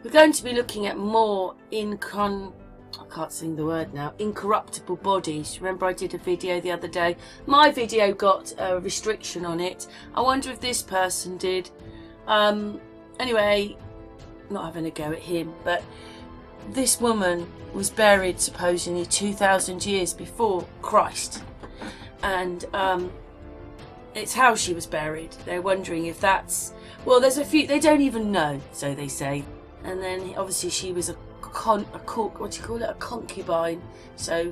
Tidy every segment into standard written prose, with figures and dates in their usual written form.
We're going to be looking at more I can't sing the word now, incorruptible bodies. Remember I did a video the other day? My video got a restriction on it. I wonder if this person did. Anyway, not having a go at him, but this woman was buried supposedly 2,000 years before Christ. And it's how she was buried. They're wondering if that's... Well, there's a few... They don't even know, so they say. And then obviously she was a concubine. So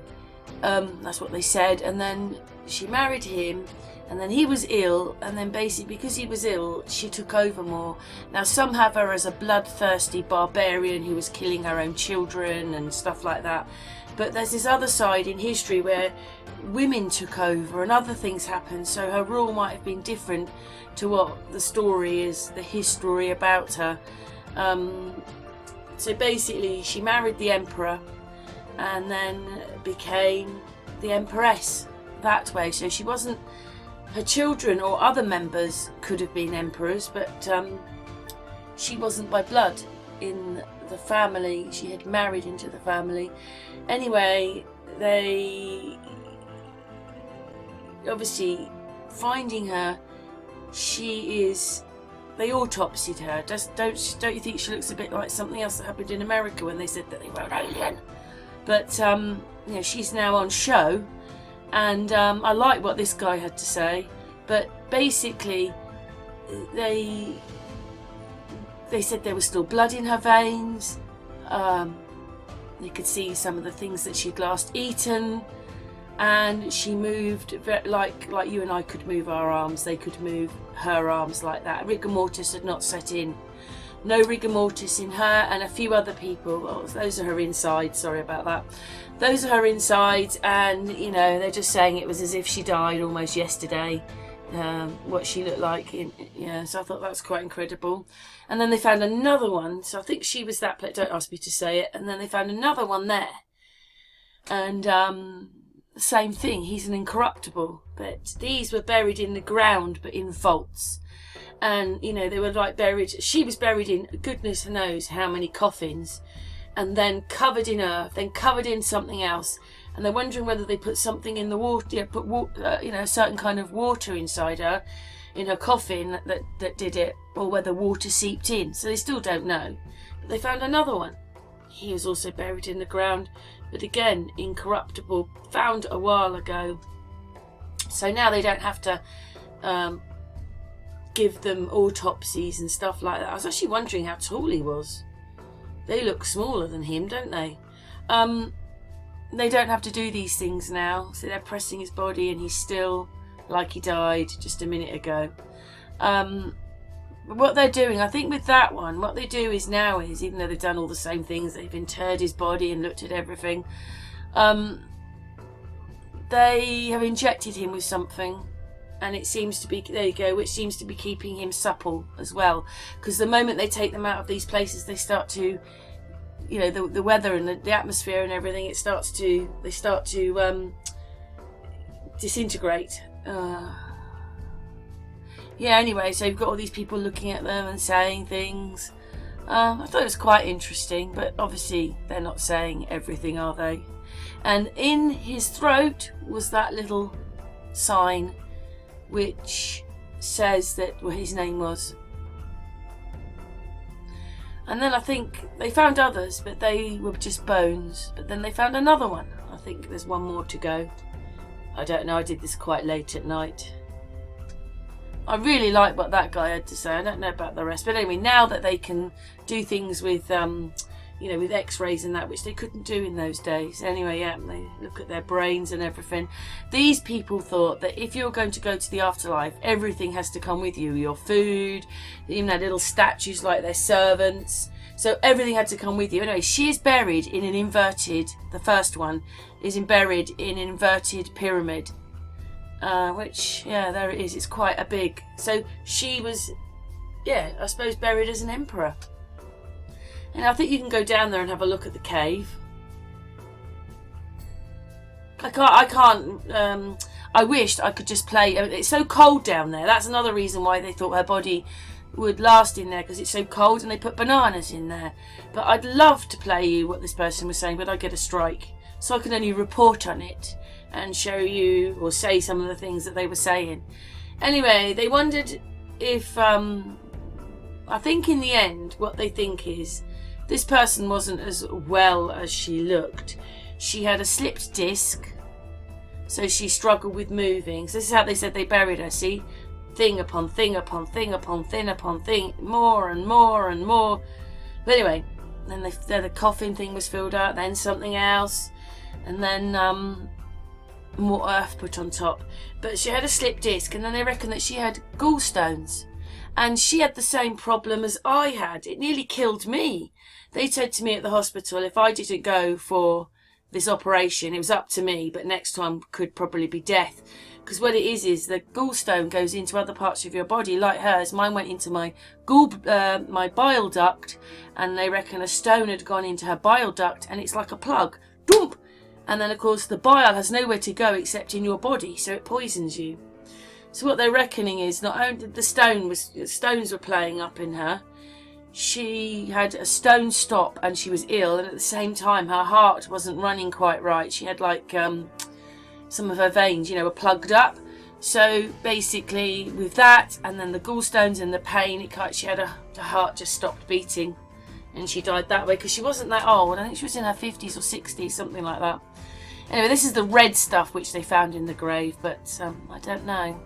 that's what they said. And then she married him, and then he was ill, and then basically because he was ill, she took over more. Now some have her as a bloodthirsty barbarian who was killing her own children and stuff like that. But there's this other side in history where women took over and other things happened, so her rule might have been different to what the story is, the history about her. So basically she married the emperor and then became the empress that way. So she wasn't, her children or other members could have been emperors, but she wasn't by blood in the family. She had married into the family. Anyway, they obviously finding her, they autopsied her. Don't you think she looks a bit like something else that happened in America when they said that they were an alien? But you know, she's now on show, and I like what this guy had to say. But basically, they said there was still blood in her veins. You could see some of the things that she'd last eaten, and she moved like you and I could move our arms. They could move her arms like that. Rigor mortis had not set in. No rigor mortis in her and a few other people. Oh, those are her insides. Sorry about that. Those are her insides, and you know, they're just saying it was as if she died almost yesterday. What she looked like so I thought that's quite incredible. And then they found another one, so I think she was that place, don't ask me to say it. And then they found another one there, and same thing, he's an incorruptible, but these were buried in the ground but in vaults. And you know, they were like buried, she was buried in goodness knows how many coffins, and then covered in earth, then covered in something else. And they're wondering whether they put something in the water, a certain kind of water inside her, in her coffin that did it, or whether water seeped in. So they still don't know. But they found another one. He was also buried in the ground, but again, incorruptible, found a while ago. So now they don't have to give them autopsies and stuff like that. I was actually wondering how tall he was. They look smaller than him, don't they? They don't have to do these things now, so they're pressing his body and he's still like he died just a minute ago. But what they're doing, I think with that one, what they do is now is, even though they've done all the same things, they've interred his body and looked at everything, they have injected him with something, and it seems to be, there you go, which seems to be keeping him supple as well, because the moment they take them out of these places, they start to, you know, the weather and the atmosphere and everything, they start to disintegrate. Yeah, anyway, so you've got all these people looking at them and saying things. I thought it was quite interesting, but obviously they're not saying everything, are they? And in his throat was that little sign which says that his name was. And then I think they found others, but they were just bones. But then they found another one. I think there's one more to go. I don't know, I did this quite late at night. I really like what that guy had to say. I don't know about the rest. But anyway, now that they can do things with, with x-rays and that, which they couldn't do in those days. Anyway, yeah, they look at their brains and everything. These people thought that if you're going to go to the afterlife, everything has to come with you. Your food, they even had little statues like their servants. So everything had to come with you. Anyway, she is buried in an inverted, the first one, is buried in an inverted pyramid. Which, yeah, there it is. It's quite a big. So she was, yeah, I suppose buried as an emperor. And I think you can go down there and have a look at the cave. I can't, I wished I could just play. It's so cold down there. That's another reason why they thought her body would last in there because it's so cold, and they put bananas in there. But I'd love to play you what this person was saying, but I get a strike, so I can only report on it and show you or say some of the things that they were saying. Anyway, they wondered if I think in the end what they think is this person wasn't as well as she looked. She had a slipped disc, so she struggled with moving. So this is how they said they buried her. See, thing upon thing upon thing upon thing upon thing, more and more and more. But anyway, then the coffin thing was filled out, then something else, and then more earth put on top. But she had a slipped disc, and then they reckon that she had gallstones, and she had the same problem as I had. It nearly killed me. They said to me at the hospital, if I didn't go for this operation, it was up to me, but next time could probably be death. Because what it is the gallstone goes into other parts of your body, like hers. Mine went into my my bile duct, and they reckon a stone had gone into her bile duct, and it's like a plug. Dump! And then, of course, the bile has nowhere to go except in your body, so it poisons you. So what they're reckoning is not only the stones were playing up in her, she had a stone stop and she was ill, and at the same time her heart wasn't running quite right. She had like some of her veins, were plugged up. So basically with that, and then the gallstones and the pain, her heart just stopped beating, and she died that way because she wasn't that old. I think she was in her 50s or 60s, something like that. Anyway, this is the red stuff which they found in the grave, but I don't know.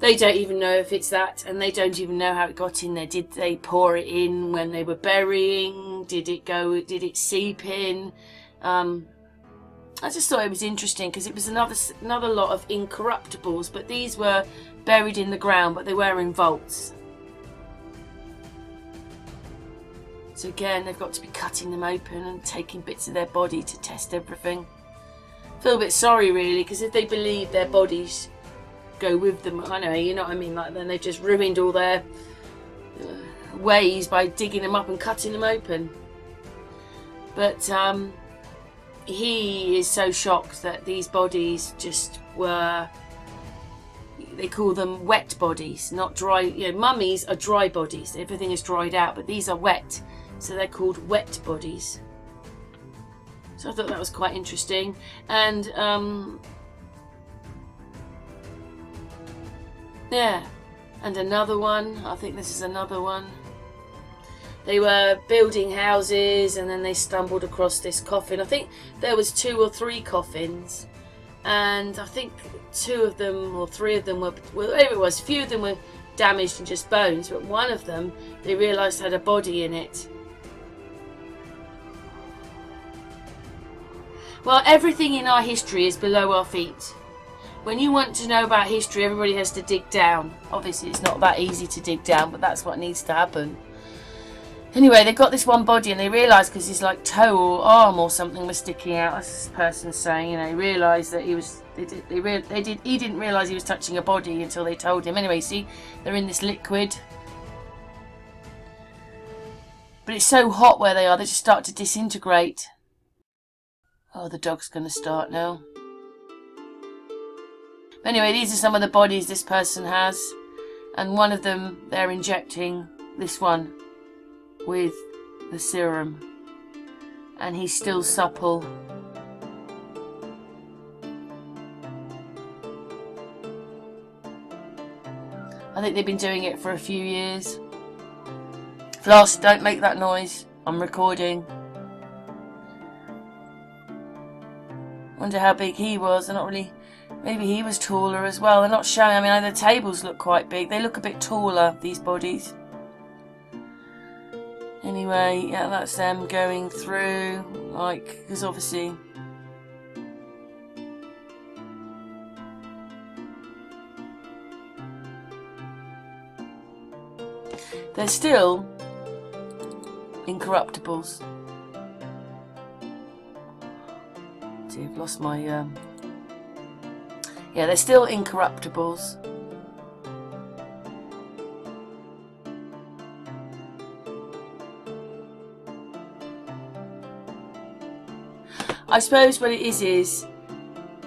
They don't even know if it's that, and they don't even know how it got in there. Did they pour it in when they were burying? Did it seep in? I just thought it was interesting because it was another lot of incorruptibles, but these were buried in the ground, but they were in vaults. So again, they've got to be cutting them open and taking bits of their body to test everything. I feel a bit sorry really, because if they believe their bodies go with them, I know, you know what I mean, like then they've just ruined all their ways by digging them up and cutting them open. But he is so shocked that these bodies just were, they call them wet bodies, not dry. Mummies are dry bodies, everything is dried out, but these are wet, so they're called wet bodies. So I thought that was quite interesting. And yeah, and another one, I think this is another one. They were building houses and then they stumbled across this coffin. I think there was 2 or 3 coffins, and I think 2 of them or 3 of them were, whatever it was, a few of them were damaged and just bones, but one of them they realised had a body in it. Well, everything in our history is below our feet. When you want to know about history, everybody has to dig down. Obviously, it's not that easy to dig down, but that's what needs to happen. Anyway, they got this one body, and they realised because his like toe or arm or something was sticking out. As this person's saying, he realised that he was. He didn't realise he was touching a body until they told him. Anyway, see, they're in this liquid, but it's so hot where they are, they just start to disintegrate. Oh, the dog's going to start now. Anyway, these are some of the bodies this person has, and one of them they're injecting this one with the serum, and he's still supple. I think they've been doing it for a few years. Floss, don't make that noise. I'm recording. Wonder how big he was. They're not really. Maybe he was taller as well. They're not showing. I mean, the tables look quite big. They look a bit taller, these bodies. Anyway, yeah, that's them going through. Like, because obviously. They're still incorruptibles. See, I've lost my. Yeah, they're still incorruptibles. I suppose what it is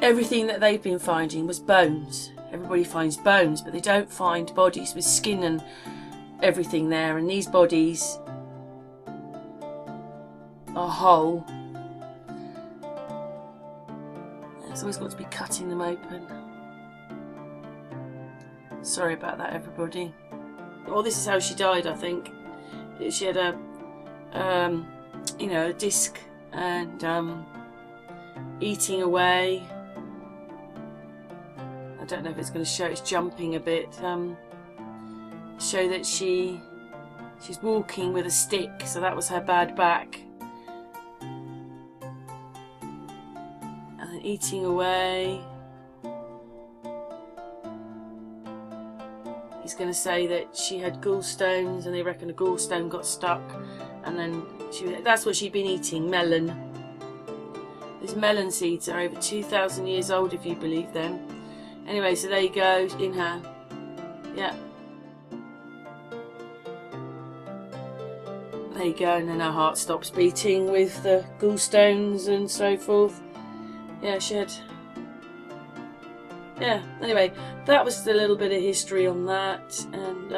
everything that they've been finding was bones. Everybody finds bones, but they don't find bodies with skin and everything there. And these bodies are whole. It's always got to be cutting them open. Sorry about that, everybody. Well, this is how she died, I think. She had a, you know, a disc and eating away. I don't know if it's going to show. It's jumping a bit. Show that she's walking with a stick, so that was her bad back. And then eating away. He's going to say that she had gallstones, and they reckon a gallstone got stuck, and then that's what she'd been eating, melon. These melon seeds are over 2,000 years old, if you believe them. Anyway, so there you go, in her. Yeah. There you go, and then her heart stops beating with the gallstones and so forth. Yeah, she had... Yeah, anyway, that was a little bit of history on that, and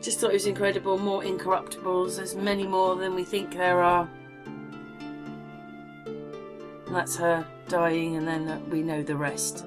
just thought it was incredible. More incorruptibles, there's many more than we think there are. And that's her dying, and then we know the rest.